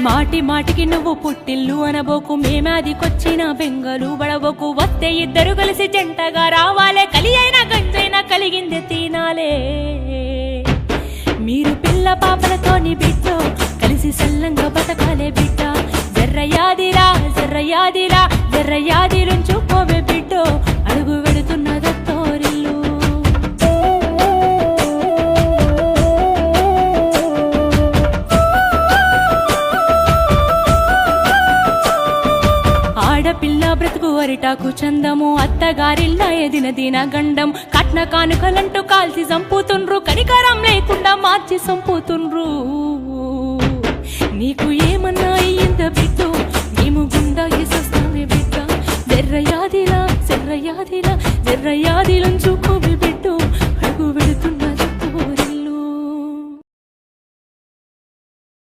మాటి మాటికి నువ్వు పుట్టిల్లు అనబోకు, మేమాదికొచ్చిన బెంగలు బడబోకు. వస్తే ఇద్దరు కలిసి జంటగా రావాలే, కలి అయినా గంజైనా కలిగిందే తినాలే. మీరు పిల్ల పాపలతోని బిడ్డ కలిసి సల్లంగా బతకాలే బిడ్డ. జర్రయాదిరా జర్రయాదిరా జర్రయాదిరుంచుకోవే బిడ్డ, అడుగు వెడుతున్నదత్తోరిల్లు. ఆడపిల్ల బ్రతుకు అరిటాకు చందము, అత్తగారిల్లా ఎదిన దిన గండం. కట్న కానుకలంటూ కాల్చి చంపుతుండ్రు, కనికరం లేకుండా మార్చి చంపుతుండ్రు. నీకు ఏమన్నా అయ్యింద బిడ్డ, మేము గుండా వేసొస్తామే బిడ్డ. జర్రయాదిలా జర్రయాదిలా జర్రయాదిలుంచుకో